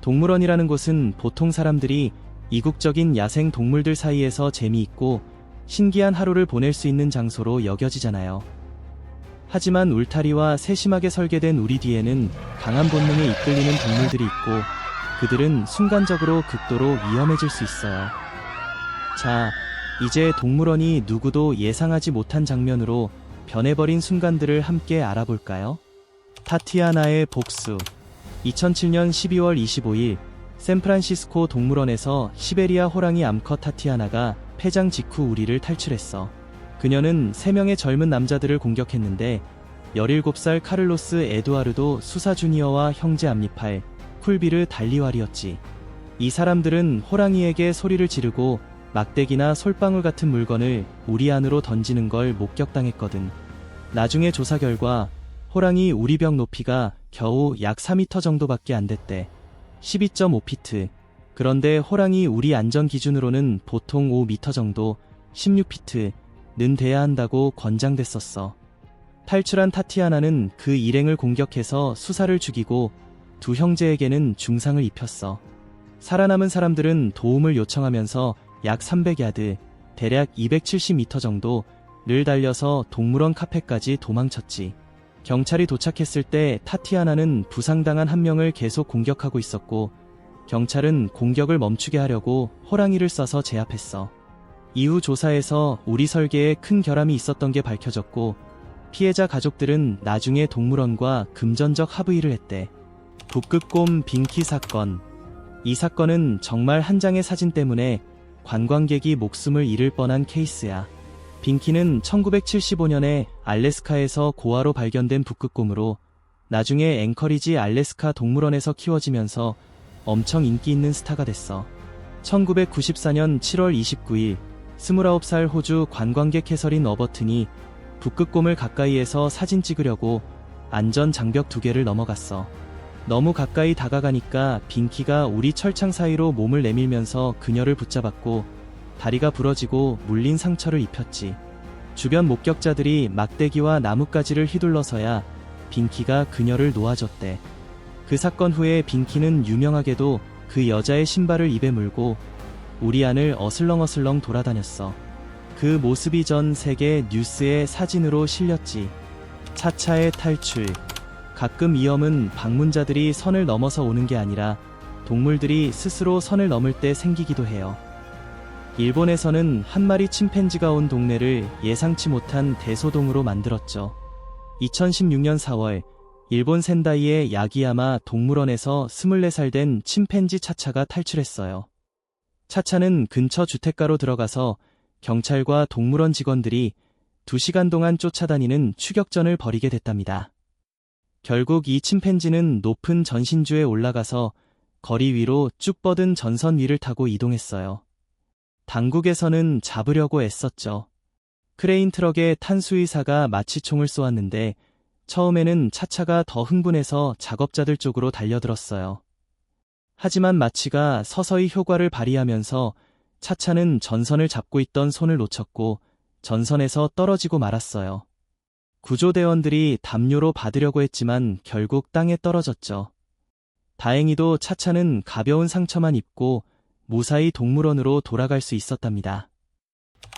동물원이라는 곳은 보통 사람들이 이국적인 야생 동물들 사이에서 재미있고 신기한 하루를 보낼 수 있는 장소로 여겨지잖아요. 하지만 울타리와 세심하게 설계된 우리 뒤에는 강한 본능에 이끌리는 동물들이 있고 그들은 순간적으로 극도로 위험해질 수 있어요. 자, 이제 동물원이 누구도 예상하지 못한 장면으로 변해버린 순간들을 함께 알아볼까요? 타티아나의 복수. 2007년 12월 25일 샌프란시스코 동물원에서 시베리아 호랑이 암컷 타티아나가 폐장 직후 우리를 탈출했어. 그녀는 3명의 젊은 남자들을 공격했는데 17살 카를로스 에두아르도 수사 주니어와 형제 암니팔 쿨비르 달리와리였지. 이 사람들은 호랑이에게 소리를 지르고 막대기나 솔방울 같은 물건을 우리 안으로 던지는 걸 목격당했거든. 나중에 조사 결과 호랑이 우리벽 높이가 겨우 약 4m 정도밖에 안 됐대. 12.5피트. 그런데 호랑이 우리 안전 기준으로는 보통 5m 정도, 16피트는 돼야 한다고 권장됐었어. 탈출한 타티아나는 그 일행을 공격해서 수사를 죽이고 두 형제에게는 중상을 입혔어. 살아남은 사람들은 도움을 요청하면서 약 300야드, 대략 270m 정도를 달려서 동물원 카페까지 도망쳤지. 경찰이 도착했을 때 타티아나는 부상당한 한 명을 계속 공격하고 있었고 경찰은 공격을 멈추게 하려고 호랑이를 쏴서 제압했어. 이후 조사에서 우리 설계에 큰 결함이 있었던 게 밝혀졌고 피해자 가족들은 나중에 동물원과 금전적 합의를 했대. 북극곰 빙키 사건. 이 사건은 정말 한 장의 사진 때문에 관광객이 목숨을 잃을 뻔한 케이스야. 빙키는 1975년에 알래스카에서 고아로 발견된 북극곰으로 나중에 앵커리지 알래스카 동물원에서 키워지면서 엄청 인기 있는 스타가 됐어. 1994년 7월 29일 29살 호주 관광객 해설인 어버튼이 북극곰을 가까이에서 사진 찍으려고 안전 장벽 2개를 넘어갔어. 너무 가까이 다가가니까 빙키가 우리 철창 사이로 몸을 내밀면서 그녀를 붙잡았고 다리가 부러지고 물린 상처를 입혔지. 주변 목격자들이 막대기와 나뭇가지를 휘둘러서야 빙키가 그녀를 놓아줬대. 그 사건 후에 빙키는 유명하게도 그 여자의 신발을 입에 물고 우리 안을 어슬렁어슬렁 돌아다녔어. 그 모습이 전 세계 뉴스에 사진으로 실렸지. 차차의 탈출. 가끔 위험은 방문자들이 선을 넘어서 오는 게 아니라 동물들이 스스로 선을 넘을 때 생기기도 해요. 일본에서는 한 마리 침팬지가 온 동네를 예상치 못한 대소동으로 만들었죠. 2016년 4월 일본 센다이의 야기야마 동물원에서 24살 된 침팬지 차차가 탈출했어요. 차차는 근처 주택가로 들어가서 경찰과 동물원 직원들이 2시간 동안 쫓아다니는 추격전을 벌이게 됐답니다. 결국 이 침팬지는 높은 전신주에 올라가서 거리 위로 쭉 뻗은 전선 위를 타고 이동했어요. 당국에서는 잡으려고 애썼죠. 크레인 트럭에 탄수의사가 마취총을 쏘았는데 처음에는 차차가 더 흥분해서 작업자들 쪽으로 달려들었어요. 하지만 마취가 서서히 효과를 발휘하면서 차차는 전선을 잡고 있던 손을 놓쳤고 전선에서 떨어지고 말았어요. 구조대원들이 담요로 받으려고 했지만 결국 땅에 떨어졌죠. 다행히도 차차는 가벼운 상처만 입고 무사히 동물원으로 돌아갈 수 있었답니다.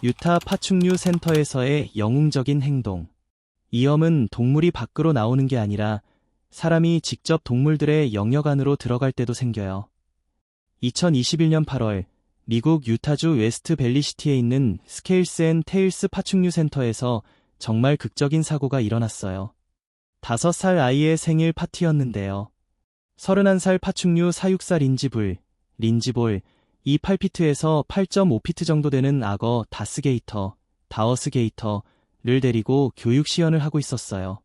유타 파충류 센터에서의 영웅적인 행동. 위험은 동물이 밖으로 나오는 게 아니라 사람이 직접 동물들의 영역 안으로 들어갈 때도 생겨요. 2021년 8월 미국 유타주 웨스트 밸리시티에 있는 스케일스 앤 테일스 파충류 센터에서 정말 극적인 사고가 일어났어요. 5살 아이의 생일 파티였는데요. 31살 파충류 사육사 린지볼, 이 8피트에서 8.5피트 정도 되는 악어 다우스게이터를 데리고 교육 시연을 하고 있었어요.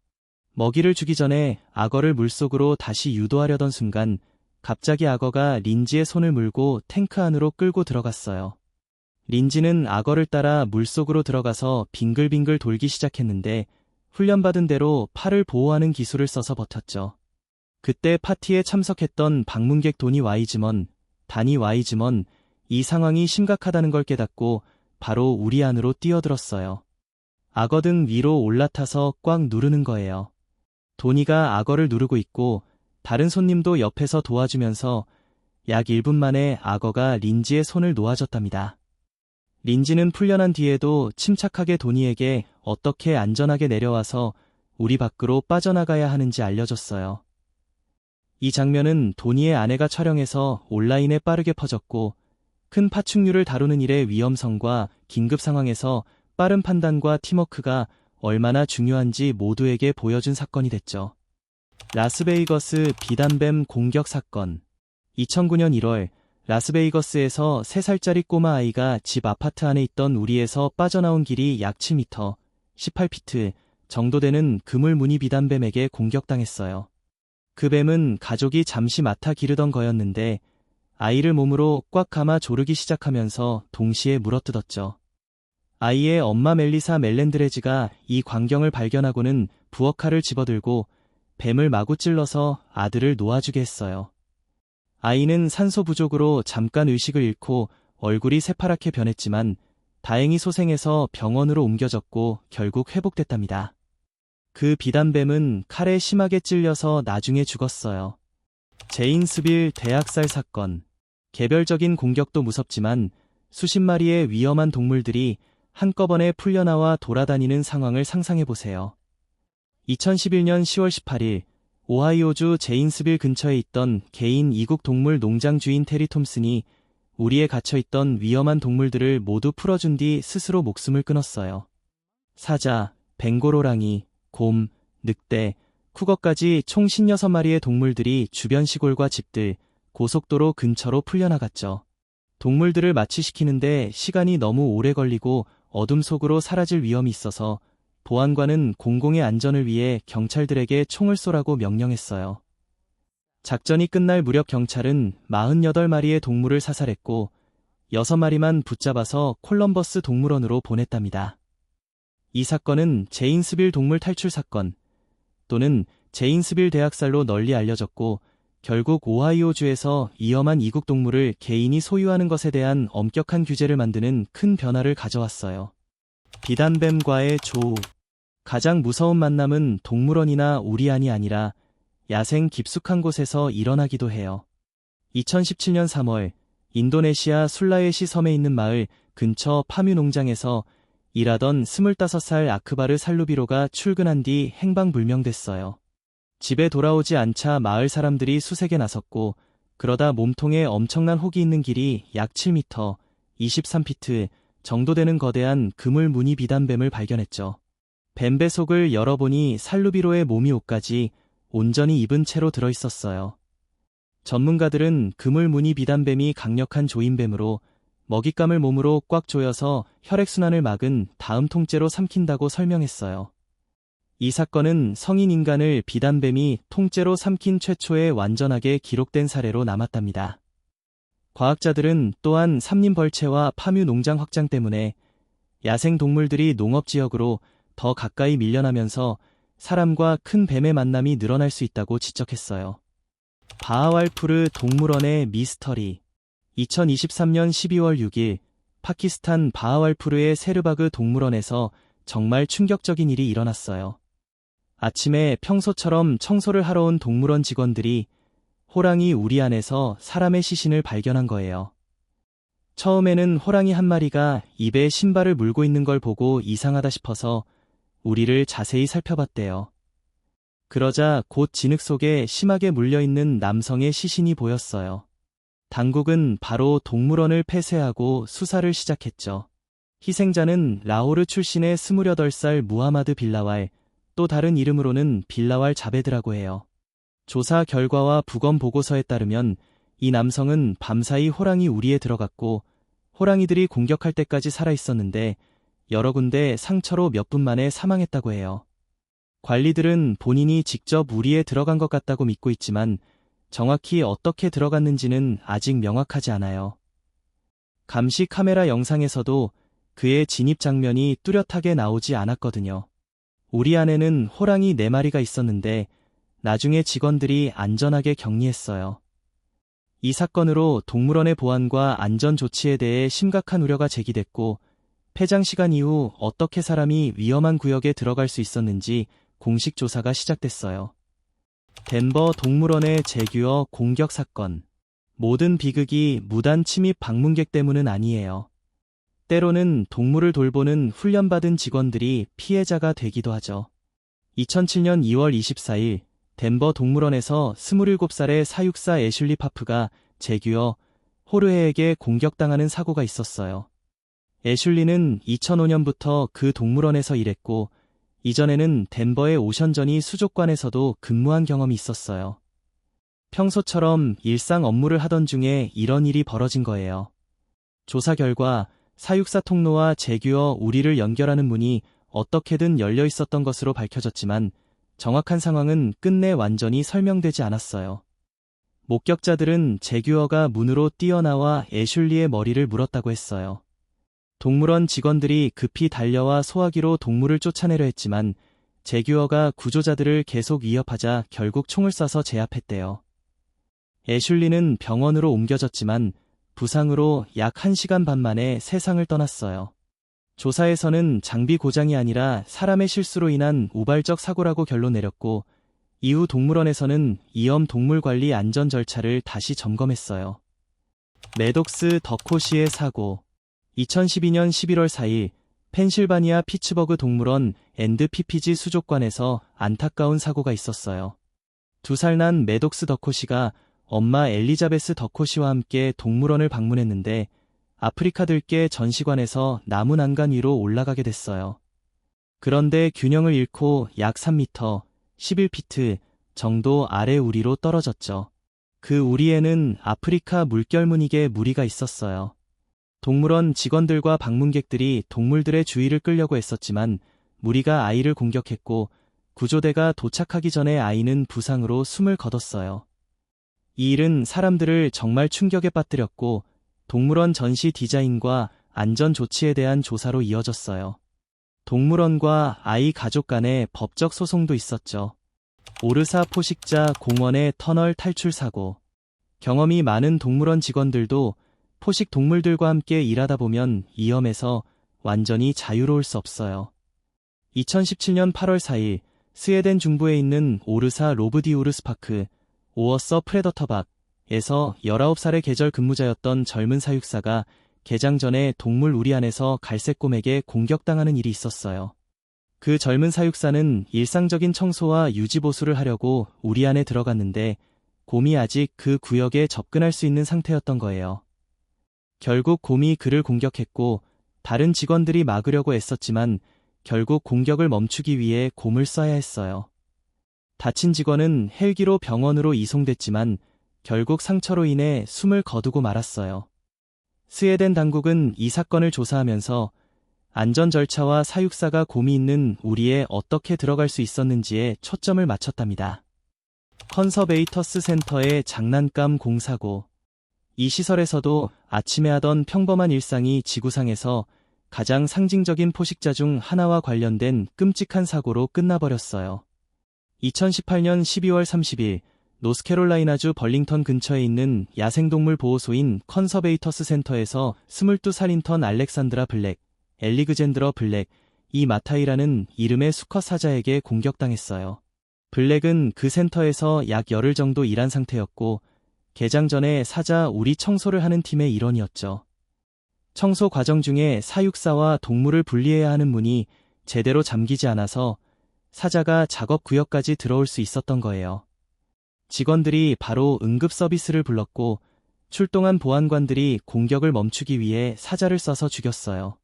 먹이를 주기 전에 악어를 물속으로 다시 유도하려던 순간 갑자기 악어가 린지의 손을 물고 탱크 안으로 끌고 들어갔어요. 린지는 악어를 따라 물속으로 들어가서 빙글빙글 돌기 시작했는데 훈련받은 대로 팔을 보호하는 기술을 써서 버텼죠. 그때 파티에 참석했던 방문객 다니 와이즈먼, 이 상황이 심각하다는 걸 깨닫고 바로 우리 안으로 뛰어들었어요. 악어 등 위로 올라타서 꽉 누르는 거예요. 도니가 악어를 누르고 있고 다른 손님도 옆에서 도와주면서 약 1분 만에 악어가 린지의 손을 놓아줬답니다. 린지는 풀려난 뒤에도 침착하게 도니에게 어떻게 안전하게 내려와서 우리 밖으로 빠져나가야 하는지 알려줬어요. 이 장면은 도니의 아내가 촬영해서 온라인에 빠르게 퍼졌고, 큰 파충류를 다루는 일의 위험성과 긴급 상황에서 빠른 판단과 팀워크가 얼마나 중요한지 모두에게 보여준 사건이 됐죠. 라스베이거스 비단뱀 공격 사건. 2009년 1월, 라스베이거스에서 3살짜리 꼬마 아이가 집 아파트 안에 있던 우리에서 빠져나온 길이 약 7m, 18피트 정도 되는 그물 무늬 비단뱀에게 공격당했어요. 그 뱀은 가족이 잠시 맡아 기르던 거였는데 아이를 몸으로 꽉 감아 조르기 시작하면서 동시에 물어뜯었죠. 아이의 엄마 멜리사 멜렌드레즈가 이 광경을 발견하고는 부엌칼을 집어들고 뱀을 마구 찔러서 아들을 놓아주게 했어요. 아이는 산소 부족으로 잠깐 의식을 잃고 얼굴이 새파랗게 변했지만 다행히 소생해서 병원으로 옮겨졌고 결국 회복됐답니다. 그 비단뱀은 칼에 심하게 찔려서 나중에 죽었어요. 제인스빌 대학살 사건. 개별적인 공격도 무섭지만 수십 마리의 위험한 동물들이 한꺼번에 풀려나와 돌아다니는 상황을 상상해보세요. 2011년 10월 18일 오하이오주 제인스빌 근처에 있던 개인 이국 동물 농장 주인 테리 톰슨이 우리에 갇혀있던 위험한 동물들을 모두 풀어준 뒤 스스로 목숨을 끊었어요. 사자, 벵골호랑이, 곰, 늑대, 쿠거까지 총 56마리의 동물들이 주변 시골과 집들, 고속도로 근처로 풀려나갔죠. 동물들을 마취시키는데 시간이 너무 오래 걸리고 어둠 속으로 사라질 위험이 있어서 보안관은 공공의 안전을 위해 경찰들에게 총을 쏘라고 명령했어요. 작전이 끝날 무렵 경찰은 48마리의 동물을 사살했고 6마리만 붙잡아서 콜럼버스 동물원으로 보냈답니다. 이 사건은 제인스빌 동물 탈출 사건 또는 제인스빌 대학살로 널리 알려졌고 결국 오하이오주에서 위험한 이국 동물을 개인이 소유하는 것에 대한 엄격한 규제를 만드는 큰 변화를 가져왔어요. 비단뱀과의 조우. 가장 무서운 만남은 동물원이나 우리 안이 아니라 야생 깊숙한 곳에서 일어나기도 해요. 2017년 3월 인도네시아 술라웨시 섬에 있는 마을 근처 파뮤 농장에서 일하던 25살 아크바르 살루비로가 출근한 뒤 행방불명됐어요. 집에 돌아오지 않자 마을 사람들이 수색에 나섰고 그러다 몸통에 엄청난 혹이 있는 길이 약 7m, 23피트 정도 되는 거대한 그물 무늬 비단뱀을 발견했죠. 뱀 배속을 열어보니 살루비로의 몸이 옷까지 온전히 입은 채로 들어있었어요. 전문가들은 그물 무늬 비단뱀이 강력한 조임뱀으로 먹잇감을 몸으로 꽉 조여서 혈액순환을 막은 다음 통째로 삼킨다고 설명했어요. 이 사건은 성인 인간을 비단뱀이 통째로 삼킨 최초의 완전하게 기록된 사례로 남았답니다. 과학자들은 또한 삼림벌채와 파뮤 농장 확장 때문에 야생 동물들이 농업지역으로 더 가까이 밀려나면서 사람과 큰 뱀의 만남이 늘어날 수 있다고 지적했어요. 바하왈푸르 동물원의 미스터리. 2023년 12월 6일 파키스탄 바하왈푸르의 세르바그 동물원에서 정말 충격적인 일이 일어났어요. 아침에 평소처럼 청소를 하러 온 동물원 직원들이 호랑이 우리 안에서 사람의 시신을 발견한 거예요. 처음에는 호랑이 한 마리가 입에 신발을 물고 있는 걸 보고 이상하다 싶어서 우리를 자세히 살펴봤대요. 그러자 곧 진흙 속에 심하게 물려있는 남성의 시신이 보였어요. 당국은 바로 동물원을 폐쇄하고 수사를 시작했죠. 희생자는 라호르 출신의 28살 무하마드 빌라왈, 또 다른 이름으로는 빌라왈 자베드라고 해요. 조사 결과와 부검 보고서에 따르면 이 남성은 밤사이 호랑이 우리에 들어갔고 호랑이들이 공격할 때까지 살아있었는데 여러 군데 상처로 몇 분 만에 사망했다고 해요. 관리들은 본인이 직접 우리에 들어간 것 같다고 믿고 있지만 정확히 어떻게 들어갔는지는 아직 명확하지 않아요. 감시 카메라 영상에서도 그의 진입 장면이 뚜렷하게 나오지 않았거든요. 우리 안에는 호랑이 4마리가 있었는데 나중에 직원들이 안전하게 격리했어요. 이 사건으로 동물원의 보안과 안전 조치에 대해 심각한 우려가 제기됐고 폐장 시간 이후 어떻게 사람이 위험한 구역에 들어갈 수 있었는지 공식 조사가 시작됐어요. 덴버 동물원의 제규어 공격 사건. 모든 비극이 무단 침입 방문객 때문은 아니에요. 때로는 동물을 돌보는 훈련받은 직원들이 피해자가 되기도 하죠. 2007년 2월 24일 덴버 동물원에서 27살의 사육사 애슐리 파프가 제규어 호르헤에게 공격당하는 사고가 있었어요. 애슐리는 2005년부터 그 동물원에서 일했고 이전에는 덴버의 오션저니 수족관에서도 근무한 경험이 있었어요. 평소처럼 일상 업무를 하던 중에 이런 일이 벌어진 거예요. 조사 결과 사육사 통로와 제규어 우리를 연결하는 문이 어떻게든 열려 있었던 것으로 밝혀졌지만 정확한 상황은 끝내 완전히 설명되지 않았어요. 목격자들은 제규어가 문으로 뛰어나와 애슐리의 머리를 물었다고 했어요. 동물원 직원들이 급히 달려와 소화기로 동물을 쫓아내려 했지만 제규어가 구조자들을 계속 위협하자 결국 총을 쏴서 제압했대요. 애슐리는 병원으로 옮겨졌지만 부상으로 약 1시간 반 만에 세상을 떠났어요. 조사에서는 장비 고장이 아니라 사람의 실수로 인한 우발적 사고라고 결론 내렸고 이후 동물원에서는 이염 동물관리 안전 절차를 다시 점검했어요. 매독스 더코시의 사고. 2012년 11월 4일 펜실바니아 피츠버그 동물원 앤드피피지 수족관에서 안타까운 사고가 있었어요. 2살 난 매독스 더코시가 엄마 엘리자베스 더코시와 함께 동물원을 방문했는데 아프리카 들깨 전시관에서 나무 난간 위로 올라가게 됐어요. 그런데 균형을 잃고 약 3m, 11피트 정도 아래 우리로 떨어졌죠. 그 우리에는 아프리카 물결무늬개 무리가 있었어요. 동물원 직원들과 방문객들이 동물들의 주의를 끌려고 애썼지만 무리가 아이를 공격했고 구조대가 도착하기 전에 아이는 부상으로 숨을 거뒀어요. 이 일은 사람들을 정말 충격에 빠뜨렸고 동물원 전시 디자인과 안전 조치에 대한 조사로 이어졌어요. 동물원과 아이 가족 간의 법적 소송도 있었죠. 오르사 포식자 공원의 터널 탈출 사고. 경험이 많은 동물원 직원들도 포식 동물들과 함께 일하다 보면 위험에서 완전히 자유로울 수 없어요. 2017년 8월 4일 스웨덴 중부에 있는 오르사 로브디우르스 파크 오어서 프레더터박에서 19살의 계절 근무자였던 젊은 사육사가 개장 전에 동물 우리 안에서 갈색곰에게 공격당하는 일이 있었어요. 그 젊은 사육사는 일상적인 청소와 유지보수를 하려고 우리 안에 들어갔는데 곰이 아직 그 구역에 접근할 수 있는 상태였던 거예요. 결국 곰이 그를 공격했고 다른 직원들이 막으려고 애썼지만 결국 공격을 멈추기 위해 곰을 쏴야 했어요. 다친 직원은 헬기로 병원으로 이송됐지만 결국 상처로 인해 숨을 거두고 말았어요. 스웨덴 당국은 이 사건을 조사하면서 안전 절차와 사육사가 곰이 있는 우리에 어떻게 들어갈 수 있었는지에 초점을 맞췄답니다. 컨서베이터스 센터의 장난감 공사고. 이 시설에서도 아침에 하던 평범한 일상이 지구상에서 가장 상징적인 포식자 중 하나와 관련된 끔찍한 사고로 끝나버렸어요. 2018년 12월 30일 노스캐롤라이나주 벌링턴 근처에 있는 야생동물 보호소인 컨서베이터스 센터에서 22살 인턴 알렉산드라 블랙, 엘리그젠드러 블랙, 이 마타이라는 이름의 수컷 사자에게 공격당했어요. 블랙은 그 센터에서 약 열흘 정도 일한 상태였고 개장 전에 사자 우리 청소를 하는 팀의 일원이었죠. 청소 과정 중에 사육사와 동물을 분리해야 하는 문이 제대로 잠기지 않아서 사자가 작업 구역까지 들어올 수 있었던 거예요. 직원들이 바로 응급 서비스를 불렀고 출동한 보안관들이 공격을 멈추기 위해 사자를 쏴서 죽였어요.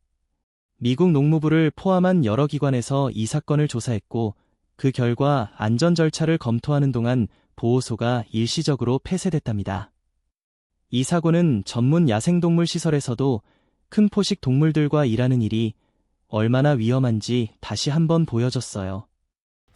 미국 농무부를 포함한 여러 기관에서 이 사건을 조사했고 그 결과 안전 절차를 검토하는 동안 보호소가 일시적으로 폐쇄됐답니다. 이 사고는 전문 야생동물 시설에서도 큰 포식 동물들과 일하는 일이 얼마나 위험한지 다시 한번 보여줬어요.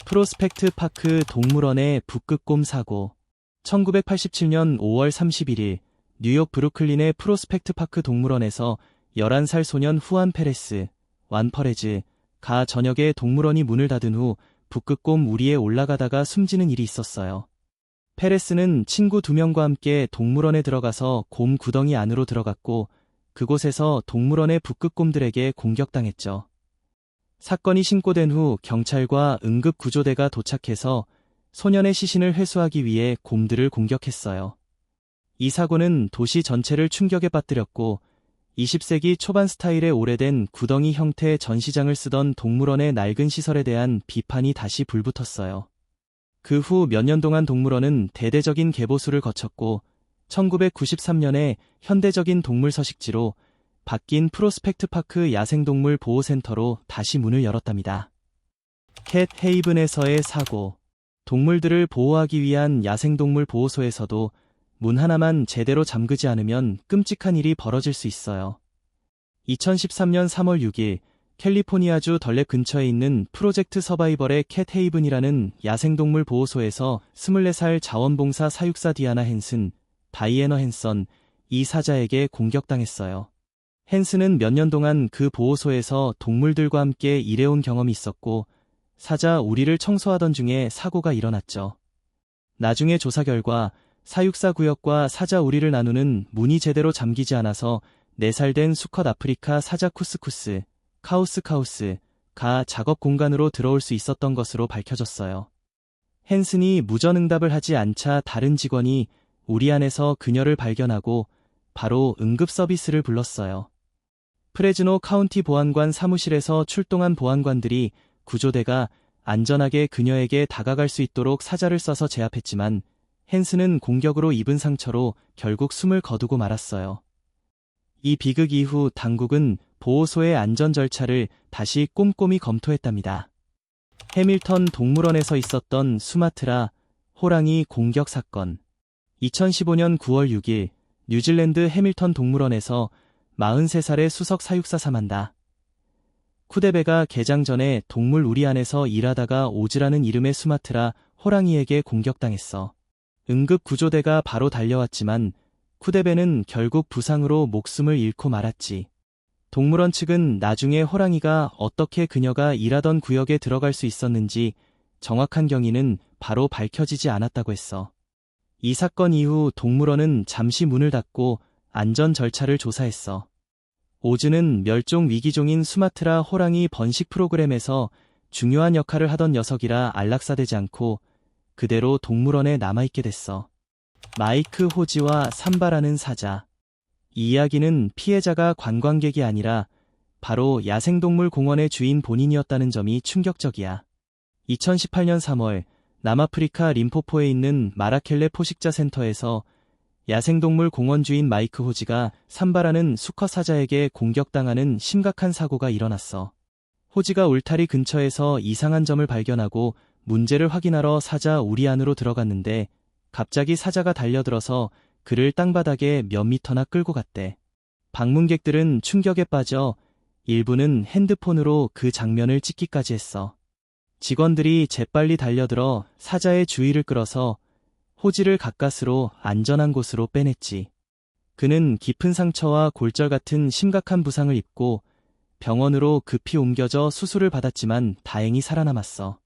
프로스펙트 파크 동물원의 북극곰 사고. 1987년 5월 31일 뉴욕 브루클린의 프로스펙트 파크 동물원에서 11살 소년 후안 페레스, 완퍼레즈가 저녁에 동물원이 문을 닫은 후 북극곰 우리에 올라가다가 숨지는 일이 있었어요. 페레스는 친구 2명과 함께 동물원에 들어가서 곰 구덩이 안으로 들어갔고 그곳에서 동물원의 북극곰들에게 공격당했죠. 사건이 신고된 후 경찰과 응급구조대가 도착해서 소년의 시신을 회수하기 위해 곰들을 공격했어요. 이 사고는 도시 전체를 충격에 빠뜨렸고 20세기 초반 스타일의 오래된 구덩이 형태의 전시장을 쓰던 동물원의 낡은 시설에 대한 비판이 다시 불붙었어요. 그 후 몇 년 동안 동물원은 대대적인 개보수를 거쳤고 1993년에 현대적인 동물 서식지로 바뀐 프로스펙트 파크 야생동물 보호센터로 다시 문을 열었답니다. 캣 헤이븐에서의 사고. 동물들을 보호하기 위한 야생동물 보호소에서도 문 하나만 제대로 잠그지 않으면 끔찍한 일이 벌어질 수 있어요. 2013년 3월 6일 캘리포니아주 덜랩 근처에 있는 프로젝트 서바이벌의 캣 헤이븐이라는 야생동물 보호소에서 24살 자원봉사 사육사 디아나 헨슨, 다이애너 헨선, 이 사자에게 공격당했어요. 헨슨은 몇 년 동안 그 보호소에서 동물들과 함께 일해온 경험이 있었고 사자 우리를 청소하던 중에 사고가 일어났죠. 나중에 조사 결과 사육사 구역과 사자 우리를 나누는 문이 제대로 잠기지 않아서 4살 된 수컷 아프리카 사자 쿠스쿠스, 카우스가 작업 공간으로 들어올 수 있었던 것으로 밝혀졌어요. 헨슨이 무전응답을 하지 않자 다른 직원이 우리 안에서 그녀를 발견하고 바로 응급 서비스를 불렀어요. 프레즈노 카운티 보안관 사무실에서 출동한 보안관들이 구조대가 안전하게 그녀에게 다가갈 수 있도록 사자를 쏴서 제압했지만 헨슨은 공격으로 입은 상처로 결국 숨을 거두고 말았어요. 이 비극 이후 당국은 보호소의 안전 절차를 다시 꼼꼼히 검토했답니다. 해밀턴 동물원에서 있었던 수마트라 호랑이 공격 사건. 2015년 9월 6일 뉴질랜드 해밀턴 동물원에서 43살의 수석 사육사 사만다 쿠데베가 개장 전에 동물 우리 안에서 일하다가 오즈라는 이름의 수마트라 호랑이에게 공격당했어. 응급 구조대가 바로 달려왔지만 쿠데베는 결국 부상으로 목숨을 잃고 말았지. 동물원 측은 나중에 호랑이가 어떻게 그녀가 일하던 구역에 들어갈 수 있었는지 정확한 경위는 바로 밝혀지지 않았다고 했어. 이 사건 이후 동물원은 잠시 문을 닫고 안전 절차를 조사했어. 오즈는 멸종 위기종인 수마트라 호랑이 번식 프로그램에서 중요한 역할을 하던 녀석이라 안락사되지 않고 그대로 동물원에 남아있게 됐어. 마이크 호지와 산바라는 사자. 이 이야기는 피해자가 관광객이 아니라 바로 야생동물 공원의 주인 본인이었다는 점이 충격적이야. 2018년 3월 남아프리카 림포포에 있는 마라켈레 포식자 센터에서 야생동물 공원 주인 마이크 호지가 산바라는 수컷 사자에게 공격당하는 심각한 사고가 일어났어. 호지가 울타리 근처에서 이상한 점을 발견하고 문제를 확인하러 사자 우리 안으로 들어갔는데 갑자기 사자가 달려들어서 그를 땅바닥에 몇 미터나 끌고 갔대. 방문객들은 충격에 빠져 일부는 핸드폰으로 그 장면을 찍기까지 했어. 직원들이 재빨리 달려들어 사자의 주의를 끌어서 호지를 가까스로 안전한 곳으로 빼냈지. 그는 깊은 상처와 골절 같은 심각한 부상을 입고 병원으로 급히 옮겨져 수술을 받았지만 다행히 살아남았어.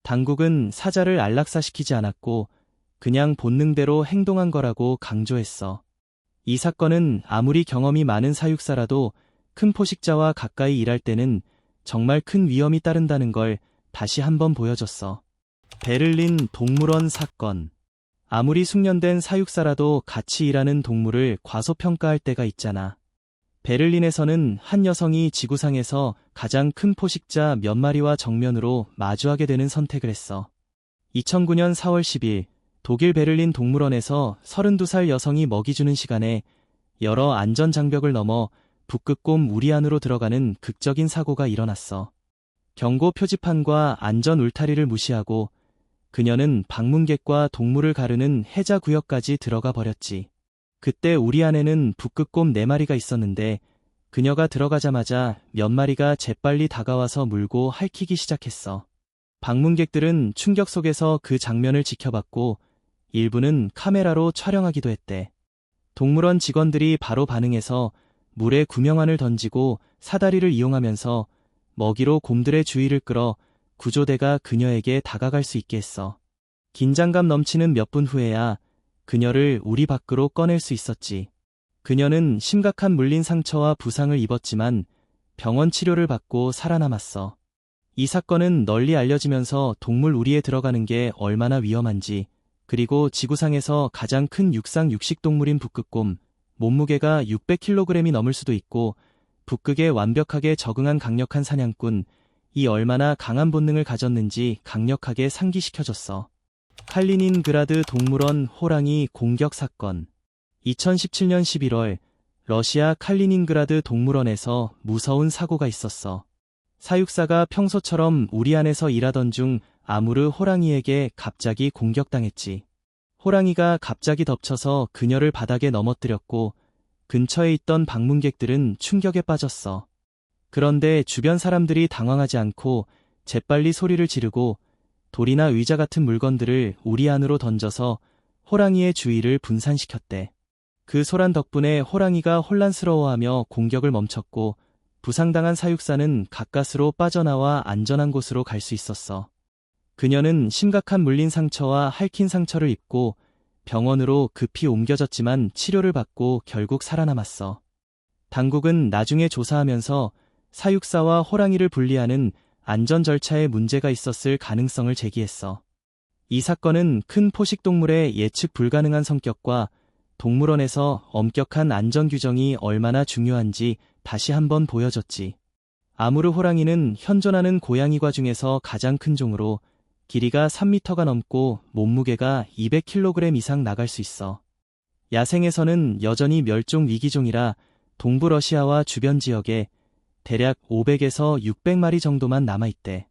당국은 사자를 안락사시키지 않았고 그냥 본능대로 행동한 거라고 강조했어. 이 사건은 아무리 경험이 많은 사육사라도 큰 포식자와 가까이 일할 때는 정말 큰 위험이 따른다는 걸 다시 한번 보여줬어. 베를린 동물원 사건. 아무리 숙련된 사육사라도 같이 일하는 동물을 과소평가할 때가 있잖아. 베를린에서는 한 여성이 지구상에서 가장 큰 포식자 몇 마리와 정면으로 마주하게 되는 선택을 했어. 2009년 4월 10일 독일 베를린 동물원에서 32살 여성이 먹이 주는 시간에 여러 안전장벽을 넘어 북극곰 우리 안으로 들어가는 극적인 사고가 일어났어. 경고 표지판과 안전 울타리를 무시하고 그녀는 방문객과 동물을 가르는 해자 구역까지 들어가 버렸지. 그때 우리 안에는 북극곰 4마리가 있었는데 그녀가 들어가자마자 몇 마리가 재빨리 다가와서 물고 핥히기 시작했어. 방문객들은 충격 속에서 그 장면을 지켜봤고 일부는 카메라로 촬영하기도 했대. 동물원 직원들이 바로 반응해서 물에 구명안을 던지고 사다리를 이용하면서 먹이로 곰들의 주의를 끌어 구조대가 그녀에게 다가갈 수 있게 했어. 긴장감 넘치는 몇 분 후에야 그녀를 우리 밖으로 꺼낼 수 있었지. 그녀는 심각한 물린 상처와 부상을 입었지만 병원 치료를 받고 살아남았어. 이 사건은 널리 알려지면서 동물 우리에 들어가는 게 얼마나 위험한지 그리고 지구상에서 가장 큰 육상 육식동물인 북극곰, 몸무게가 600kg이 넘을 수도 있고 북극에 완벽하게 적응한 강력한 사냥꾼, 이 얼마나 강한 본능을 가졌는지 강력하게 상기시켜줬어. 칼리닌그라드 동물원 호랑이 공격 사건. 2017년 11월, 러시아 칼리닌그라드 동물원에서 무서운 사고가 있었어. 사육사가 평소처럼 우리 안에서 일하던 중 아무르 호랑이에게 갑자기 공격당했지. 호랑이가 갑자기 덮쳐서 그녀를 바닥에 넘어뜨렸고 근처에 있던 방문객들은 충격에 빠졌어. 그런데 주변 사람들이 당황하지 않고 재빨리 소리를 지르고 돌이나 의자 같은 물건들을 우리 안으로 던져서 호랑이의 주의를 분산시켰대. 그 소란 덕분에 호랑이가 혼란스러워하며 공격을 멈췄고 부상당한 사육사는 가까스로 빠져나와 안전한 곳으로 갈 수 있었어. 그녀는 심각한 물린 상처와 핥힌 상처를 입고 병원으로 급히 옮겨졌지만 치료를 받고 결국 살아남았어. 당국은 나중에 조사하면서 사육사와 호랑이를 분리하는 안전 절차에 문제가 있었을 가능성을 제기했어. 이 사건은 큰 포식동물의 예측 불가능한 성격과 동물원에서 엄격한 안전 규정이 얼마나 중요한지 다시 한번 보여줬지. 아무르 호랑이는 현존하는 고양이과 중에서 가장 큰 종으로 길이가 3m가 넘고 몸무게가 200kg 이상 나갈 수 있어. 야생에서는 여전히 멸종 위기종이라 동부 러시아와 주변 지역에 대략 500에서 600마리 정도만 남아있대.